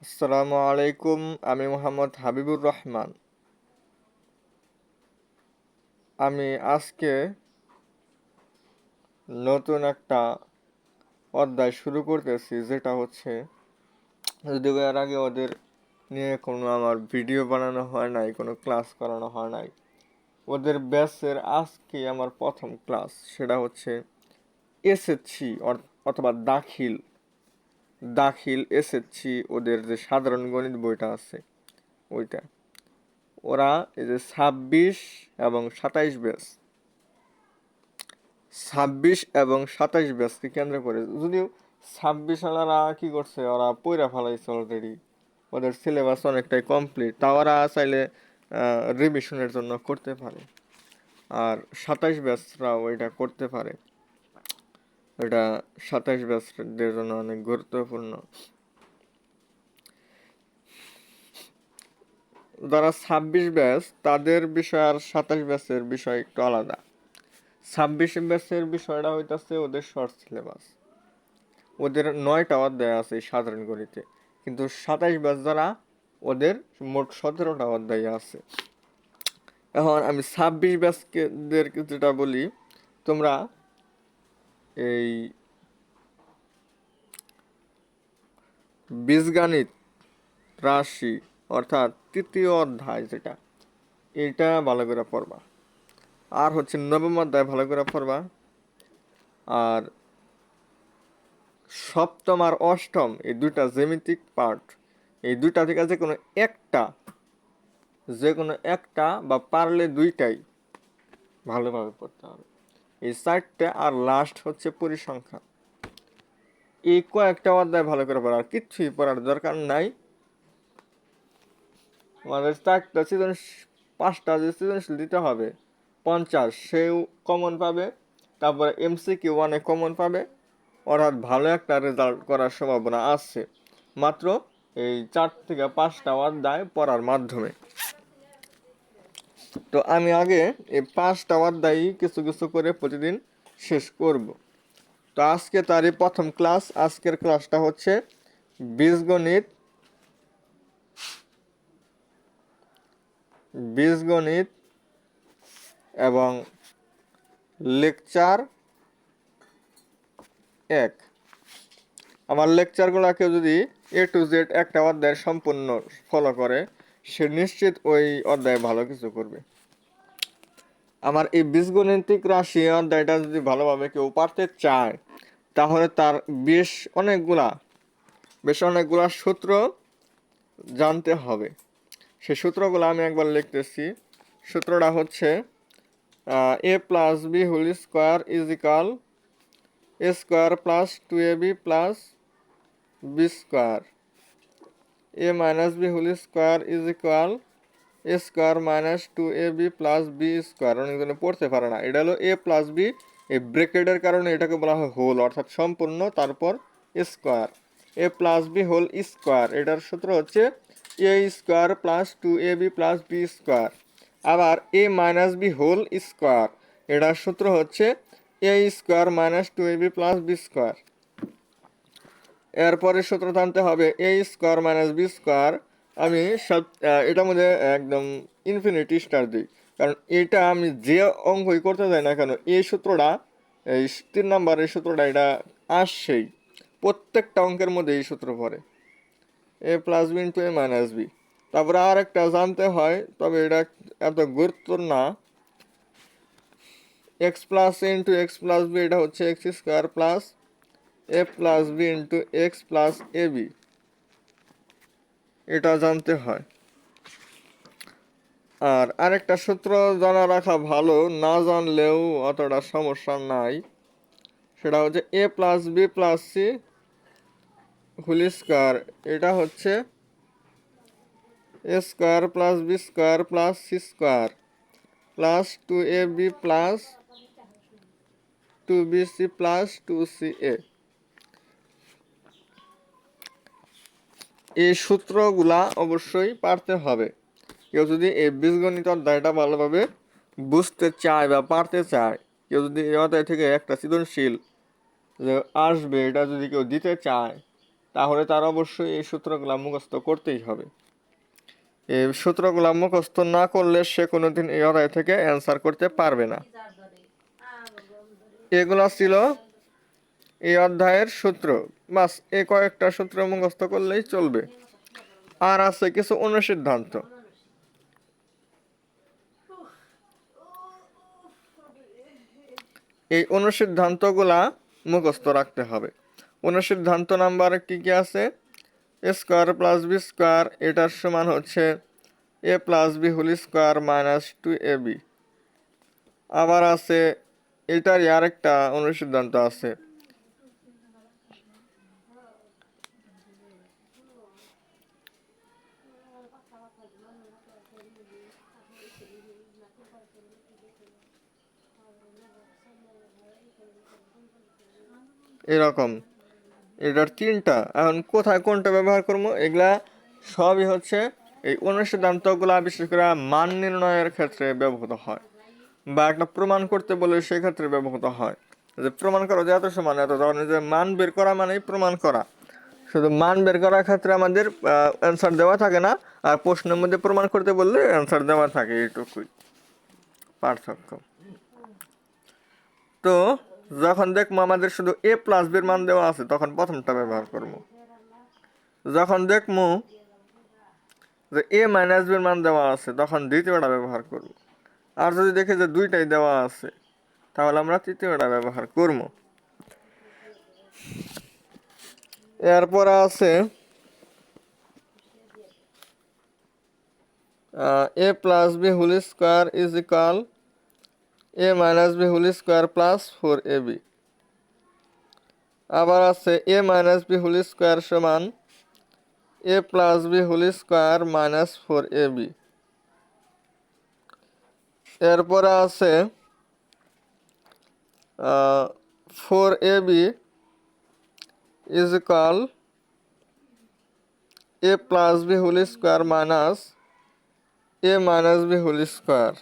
আসসালামু আলাইকুম। আমি মোহাম্মদ হাবিবুর রহমান। আমি আজকে নতুন একটা অধ্যায় শুরু করতেছি, যেটা হচ্ছে, যদিও এর আগে ওদের নিয়ে কোনো আমার ভিডিও বানানো হয় নাই, কোনো ক্লাস করানো হয় নাই। ওদের ব্যাচের আজকে আমার প্রথম ক্লাস। সেটা হচ্ছে এসএসসি অথবা দাখিল দাখিল এসএসসি, ওদের যে সাধারণ গণিত বইটা আছে ওইটা। ওরা এই যে 26 এবং 27 ব্যাচ, 26 এবং 27 ব্যাচকে কেন্দ্র করে, যদিও 26 আলারা কি করছে, ওরা পইরা ফেলাইছে অলরেডি। ওদের সিলেবাস অনেকটাই কমপ্লিট, তা ওরা চাইলে রিভিশনের জন্য করতে পারে। আর 27 ব্যাচরাও এটা করতে পারে। এটা 27 ব্যাচদের জন্য অনেক গুরুত্বপূর্ণ। যারা 26 ব্যাচ, তাদের বিষয় আর 27 ব্যাচের বিষয় একটু আলাদা। 26 ব্যাচের বিষয়টা হইতাছে ওদের শর্ট সিলেবাস। ওদের 9টা অধ্যায় আছে এই সাধারণ গণিতে, কিন্তু 27 ব্যাচ যারা, ওদের মোট 17টা অধ্যায় আছে। এখন আমি 26 ব্যাচদেরকে যেটা বলি, তোমরা এই বীজগণিত, রাশি, অর্থাৎ তৃতীয় অধ্যায় যেটা, এটা ভালো করে পড়বা। আর হচ্ছে নবম অধ্যায় ভালো করে পড়বা। আর সপ্তম আর অষ্টম, এই দুইটা জ্যামিতিক পার্ট, এই দুইটা থেকে যে কোনো একটা বা পারলে দুইটাই ভালোভাবে পড়তে হবে। এই 4টে, আর লাস্ট হচ্ছে পরিসংখ্যান। এই কয়েকটা অধ্যায় ভালো করে পড়া, আর কিচ্ছুই পড়ার দরকার নাই। আমাদের 4টা সৃজন, 5টা যে সৃজনশীল দিতে হবে 50, সেও কমন পাবে। তারপরে MCQ 1-এ কমন পাবে। অর্থাৎ ভালো একটা রেজাল্ট করার সম্ভাবনা আছে মাত্র এই 4 থেকে 5টা অধ্যায় পড়ার মাধ্যমে। তো আমি আগে এই 5টা অধ্যায় কিছু কিছু করে প্রতিদিন শেষ করব। তো আজকে তারই প্রথম ক্লাস। আজকের ক্লাসটা হচ্ছে বীজগণিত, বীজগণিত এবং লেকচার 1। আমার লেকচারগুলোকে যদি A to Z একটা অধ্যায়ের সম্পূর্ণ ফলো করে, সে নিশ্চিত ওই অধ্যায়ে ভালো কিছু করবে। আমার এই বীজগণিতিক রাশি অধ্যায়টা যদি ভালোভাবে কেউ পারতে চায়, তাহলে তার বেশ অনেকগুলা সূত্র জানতে হবে। সেই সূত্রগুলো আমি একবার লিখতেছি। সূত্রটা হচ্ছে a+b² = a²+2ab+b², a−b² = a² - 2ab+b²। অনেকজনে পড়তে পারে না, এটা হলো a+b। এই ব্রেকেটের কারণে এটাকে বলা হয় হোল, অর্থাৎ সম্পূর্ণ, তারপর স্কোয়ার। a+b² এটার সূত্র হচ্ছে a² + 2ab+b²। আবার a−b² এটার সূত্র হচ্ছে a² - 2ab+b²। এরপরে সূত্র টানতে হবে a² - b²। আমি সব এটার মধ্যে একদম ইনফিনিটি স্টার দিই, কারণ এটা আমি যে অঙ্কই করতে যাই না কেন, এই সূত্রটা, এই 3 নম্বরের সূত্রটা, এটা আসছেই। প্রত্যেকটা অঙ্কের মধ্যে এই সূত্র পড়ে, a+b × a−b। তারপরে আর একটা জানতে হয়, তবে এটা এত গুরুত্ব না। x+a × x+b, এটা হচ্ছে x² + a+b × x+ab, এটা জানতে হয়। আর আরেকটা সূত্র জানা রাখা ভালো, না জানলেও অতটা সমস্যা নাই। সেটা হচ্ছে a+b+c²। এটা হচ্ছে a²+b²+c²+2ab+2bc+2ca। এই সূত্রগুলা অবশ্যই পারতে হবে। কেউ যদি এই বীজগণিত অধ্যায়টা ভালোভাবে বুঝতে চায় বা পারতে চায়, কেউ যদি এই অধ্যায় থেকে একটা সৃজনশীল যে আসবে, এটা যদি কেউ দিতে চায়, তাহলে তার অবশ্যই এই সূত্রগুলো মুখস্থ করতেই হবে। এই সূত্রগুলো মুখস্থ না করলে সে কোনোদিন এই অধ্যায় থেকে অ্যান্সার করতে পারবে না। এগুলো ছিল এই অধ্যায়ের সূত্র, বাস এই কয়েকটা সূত্র মুখস্থ করলেই চলবে। আর আছে কিছু অনুসিদ্ধান্ত। এই অনুসিদ্ধান্তগুলা মুখস্থ রাখতে হবে। অনুসিদ্ধান্ত নাম্বার কি কি আছে? A square plus B square এটার সমান হচ্ছে A plus B whole square minus 2ab। আবার আছে এটারই আরেকটা অনুসিদ্ধান্ত আছে, এরকম। এটার তিনটা। এখন কোথায় কোনটা ব্যবহার করবো? এগুলা সবই হচ্ছে এই অনুসিদ্ধান্তগুলা বিশেষ করে মান নির্ণয়ের ক্ষেত্রে ব্যবহৃত হয়, বা একটা প্রমাণ করতে বলে সেক্ষেত্রে ব্যবহৃত হয়। যে প্রমাণ করা যে এত সমান এত, তখন যে মান বের করা মানেই প্রমাণ করা। শুধু মান বের করার ক্ষেত্রে আমাদের অ্যান্সার দেওয়া থাকে না, আর প্রশ্নের মধ্যে প্রমাণ করতে বললে অ্যান্সার দেওয়া থাকে, এইটুকুই পার্থক্য। তো যখন দেখবো আমাদের শুধু এ প্লাস বির মান দেওয়া আছে তখন প্রথমটা ব্যবহার করবো। যখন দেখবো যে এ মাইনাস বির মান দেওয়া আছে তখন দ্বিতীয়টা ব্যবহার করব। আর যদি দেখি যে দুইটাই দেওয়া আছে তাহলে আমরা তৃতীয়টা ব্যবহার করব। এরপর আছে A plus B whole square is equal A minus B whole square plus 4ab। আবার আছে A minus B whole square সমান A plus B whole square minus 4ab। এরপরে আছে 4ab is equal a plus b whole square minus a minus b whole square।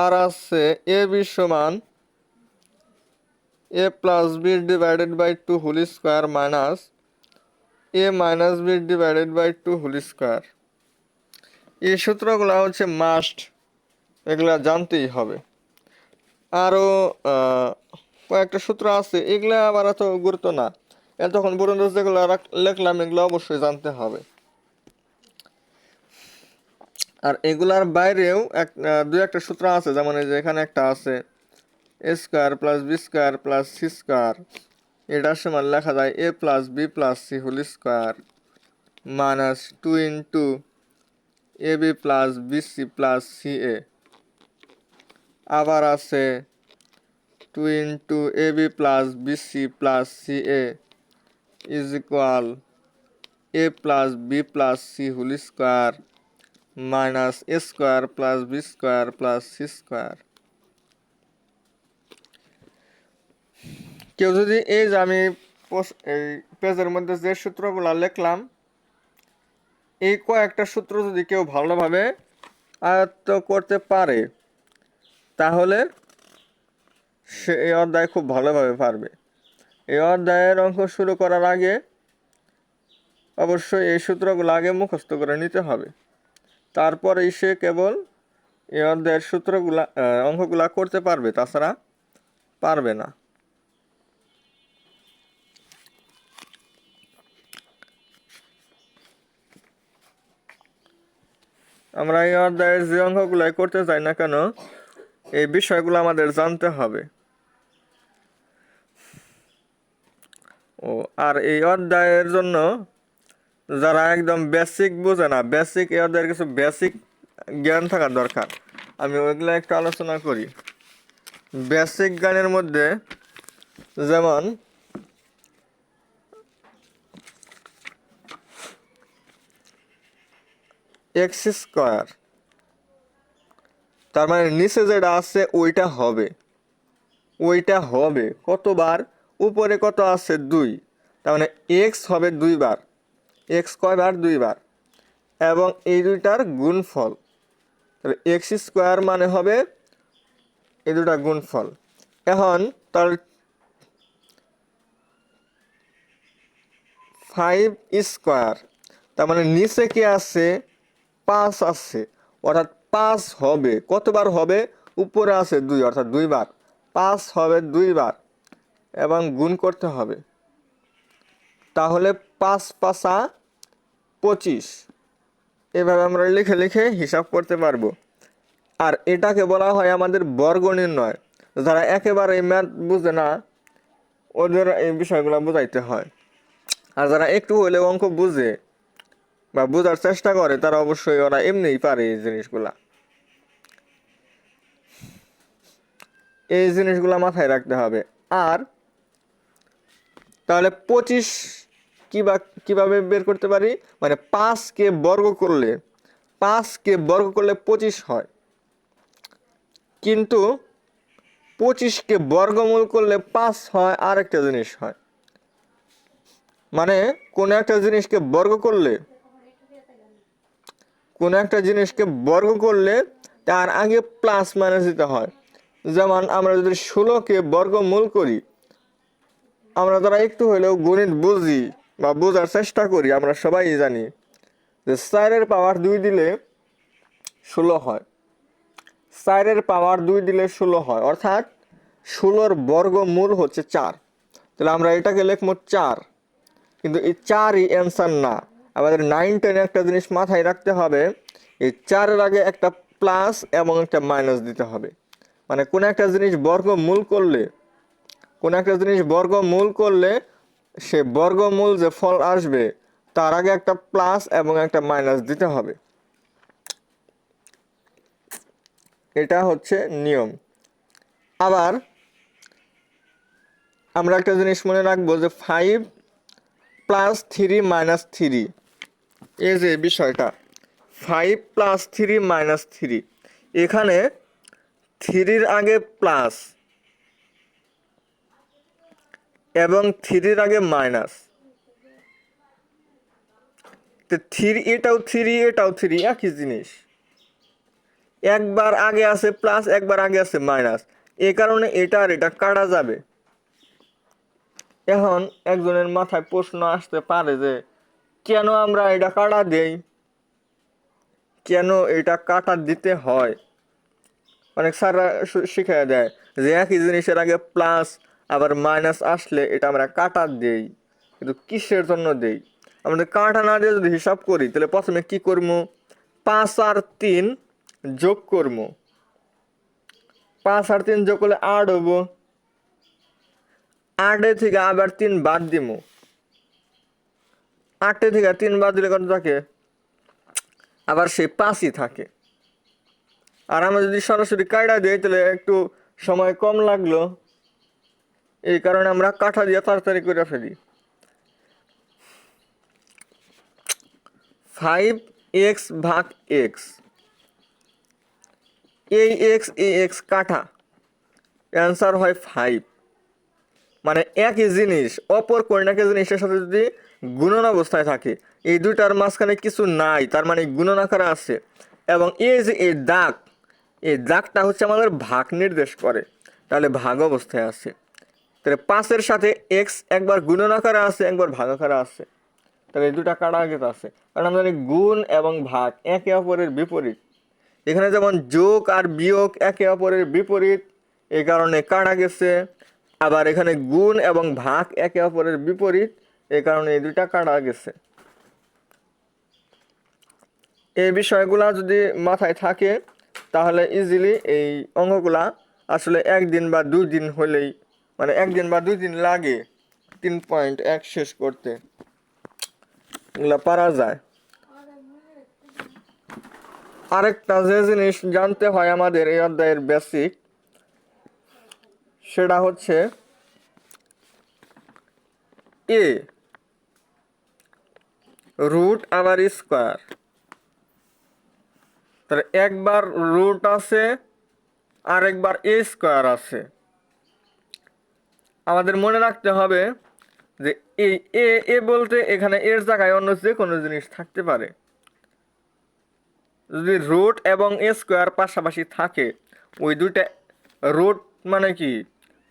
আর আছে a b সমান a plus b divided by 2 whole square minus a minus b divided by 2 whole square। এই সূত্রগুলো হচ্ছে must, এগুলা জানতেই হবে। আরও কয়েকটা সূত্র আছে, এগুলা আবার এত গুরুত্ব না। এতক্ষণ পর্যন্ত যেগুলো লিখলাম এগুলো অবশ্যই জানতে হবে। আর এগুলার বাইরেও দুই একটা সূত্র আছে, যেমন এই যে এখানে একটা আছে A square plus B square plus C square, এটার সমান লেখা যায় A plus B plus C whole square minus 2 into A B plus B C plus C A. আবার আছে 2 into A B plus B C plus C A is equal A plus B plus C whole square minus A square plus B square plus C square. কেউ যদি এই যে আমি এই পেজের মধ্যে যে সূত্রগুলো লিখলাম এই কয়েকটা সূত্র যদি কেউ ভালোভাবে আয়ত্ত করতে পারে তাহলে সে এই অধ্যায় খুব ভালোভাবে পারবে। এই অধ্যায়ের অঙ্ক শুরু করার আগে অবশ্যই এই সূত্রগুলো আগে মুখস্থ করে নিতে হবে, তারপরেই সে কেবল এই অধ্যায়ের সূত্রগুলা অঙ্কগুলা করতে পারবে, তাছাড়া পারবে না। আমরা এই অধ্যায়ের যে অঙ্কগুলাই করতে চাই না কেন এই বিষয়গুলো আমাদের জানতে হবে। ও আর এই অধ্যায়ের জন্য যারা একদম বেসিক বোঝে না, বেসিক এই অধ্যায়ের কিছু বেসিক জ্ঞান থাকা দরকার, আমি ওইগুলো একটু আলোচনা করি। বেসিক জ্ঞানের মধ্যে যেমন এক্স স্কোয়ার, তার মানে নিচে যেটা আছে ওইটা হবে কতবার? উপরে কত আছে 2, তার মানে এক্স হবে 2 বার। এক্স কয়বার? 2 বার। এবং এই দুইটার গুণফল, তাহলে এক্স স্কোয়ার মানে হবে এই দুটা গুণফল। এখন তার 5 স্কোয়ার, তার মানে নিচে কি আছে 5 আছে, অর্থাৎ 5 হবে কতবার হবে, উপরে আছে 2 অর্থাৎ 2 বার, 5 হবে 2 বার এবং গুণ করতে হবে। তাহলে 5 5 25, এভাবে আমরা লিখে লিখে হিসাব করতে পারবো। আর এটাকে বলা হয় আমাদের বর্গ নির্ণয়। যারা একেবারে ম্যাথ বুঝে না ওদের এই বিষয়গুলো বোঝাইতে হয়, আর যারা একটু হলেও অঙ্ক বুঝে বা বোঝার চেষ্টা করে তারা অবশ্যই ওরা এমনিই পারে এই জিনিসগুলা। এই জিনিসগুলা মাথায় রাখতে হবে। আর তাহলে 25 কিভাবে বের করতে পারি, মানে 5কে বর্গ করলে 25 হয়, কিন্তু 25কে বর্গমূল করলে 5 হয় আরেকটা জিনিস হয়। মানে কোন একটা জিনিসকে বর্গ করলে তার আগে প্লাস মাইনাস দিতে হয়। যেমন আমরা যদি 16কে বর্গমূল করি, আমরা যারা একটু হলেও গণিত বুঝি বা বোঝার চেষ্টা করি আমরা সবাই জানি যে 4-এর পাওয়ার 2 দিলে 16 হয়, 4-এর পাওয়ার 2 দিলে 16 হয়, অর্থাৎ 16-র বর্গমূল হচ্ছে 4। তাহলে আমরা এটাকে লিখবো 4, কিন্তু এই 4ই অ্যান্সার না। আমাদের 9-10 একটা জিনিস মাথায় রাখতে হবে, এই 4-এর আগে একটা প্লাস এবং একটা মাইনাস দিতে হবে। মানে কোন একটা জিনিস বর্গমূল করলে সে বর্গমূল যে ফল আসবে তার আগে একটা প্লাস এবং একটা মাইনাস দিতে হবে। এটা হচ্ছে নিয়ম। আবার আমরা একটা জিনিস মনে রাখবো যে 5 + 3 - 3, এই যে বিষয়টা 5 + 3 - 3, এখানে 3-র আগে প্লাস এবং 3-র আগে মাইনাস, তো 3 এটাও 3 একই জিনিস, একবার আগে আছে প্লাস একবার আগে আছে মাইনাস, এই কারণে এটা আর এটা কাটা যাবে। এখন একজনের মাথায় প্রশ্ন আসতে পারে যে কেন আমরা এটা কাটা দেই, কেন এটা কাটা দিতে হয়। অনেক স্যাররা শিখিয়ে দেয় যে একই জিনিসের আগে প্লাস আবার মাইনাস আসলে এটা আমরা কাটা দেই, কিন্তু কিসের জন্য দেই? আমাদের কাটা না দিয়ে যদি হিসাব করি তাহলে প্রথমে কি করবো, 5 আর 3 যোগ করবো, 5 আর 3 যোগ করলে 8 হবো, 8 থেকে আবার 3 বাদ দিব, 8 থেকে 3 বাদ দিলে কত থাকে, আবার সেই 5ই থাকে। আর আমরা যদি সরাসরি কাটা দিই তাহলে একটু সময় কম লাগলো, এই কারণে আমরা কাটা দিয়ে তাড়াতাড়ি করে ফেলি। 5x ভাগ x, এই এক্স কাটা, অ্যান্সার হয় 5। মানে একই জিনিস অপর কোন একটা জিনিসের সাথে যদি গুণন অবস্থায় থাকে, এই দুইটার মাঝখানে কিছু নাই, তার মানে গুণন আকারে আছে, এবং এই যে এই দাগটা হচ্ছে আমাদের ভাগ নির্দেশ করে, তাহলে ভাগ অবস্থায় আছে। তাহলে 5-এর সাথে x একবার গুণন আকারে আছে একবার ভাগ আকারে আছে, তাহলে এই দুটা কাটা গেছে আছে, কারণ আমরা জানি গুণ এবং ভাগ একে অপরের বিপরীত। এখানে যেমন যোগ আর বিয়োগ একে অপরের বিপরীত, এই কারণে কাটা গেছে। আবার এখানে গুণ এবং ভাগ একে অপরের বিপরীত, এই কারণে এই দুইটা কাটা গেছে। এই বিষয়গুলা যদি মাথায় থাকে তাহলে ইজিলি এই অঙ্কগুলা আসলে 1 দিন বা 2 দিন হলেই, মানে 1 দিন বা 2 দিন লাগে 3.1 শেষ করতে, এগুলা পারা যায়। আরেকটা যে জিনিস জানতে হয় আমাদের এই অধ্যায়ের বেসিক, সেটা হচ্ছে এ রুট আবার স্কোয়ার। তাহলে একবার রুট আছে আর একবার এ স্কোয়ার আছে। আমাদের মনে রাখতে হবে যে এই এ বলতে এখানে এর জায়গায় অন্য যে কোনো জিনিস থাকতে পারে। যদি রুট এবং এ স্কোয়ার পাশাপাশি থাকে, ওই দুইটা রুট মানে কি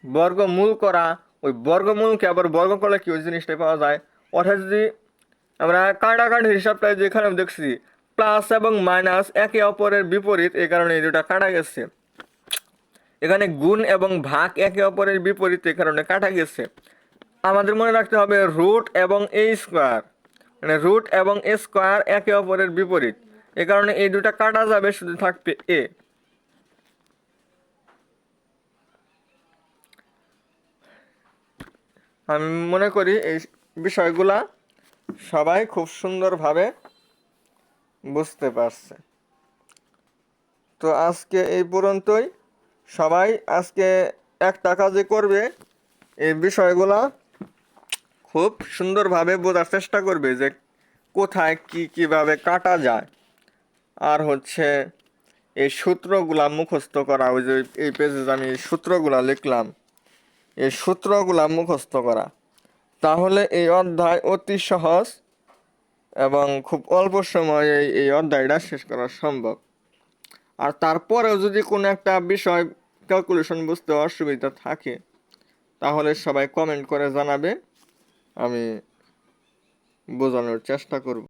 বর্গমূল করা, ওই বর্গমূলকে আবার বর্গ করলে কি ওই জিনিসটা পাওয়া যায়, অর্থাৎ যদি আমরা কাটাকাটির হিসাবটা যেখানে দেখছি প্লাস এবং মাইনাস একে অপরের বিপরীত, এই কারণে এই দুটা কাটা গেছে। এখানে গুণ এবং ভাগ একে অপরের বিপরীত, এই কারণে কাটা গেছে। আমাদের মনে রাখতে হবে রুট এবং এ স্কোয়ার, মানে রুট এবং এ স্কোয়ার একে অপরের বিপরীত, এ কারণে এই দুটা কাটা যাবে, শুধু থাকবে এ। আমি মনে করি এই বিষয়গুলা সবাই খুব সুন্দরভাবে বুঝতে পারছে। তো আজকে এই পর্যন্তই। সবাই আজকে একটা কাজে করবে, এই বিষয়গুলা খুব সুন্দরভাবে বোঝার চেষ্টা করবে যে কোথায় কি কিভাবে কাটা যায়। আর হচ্ছে এই সূত্রগুলা মুখস্থ করা, ওই যে এই পেজে আমি সূত্রগুলা লিখলাম, এই সূত্রগুলা মুখস্থ করা, তাহলে এই অধ্যায় অতি সহজ এবং খুব অল্প সময়ে এই অধ্যায়টা শেষ করা সম্ভব। আর তারপরেও যদি কোনো একটা বিষয় ক্যালকুলেশন বুঝতে অসুবিধা থাকে, তাহলে সবাই কমেন্ট করে জানাবে, আমি বোঝানোর চেষ্টা করব।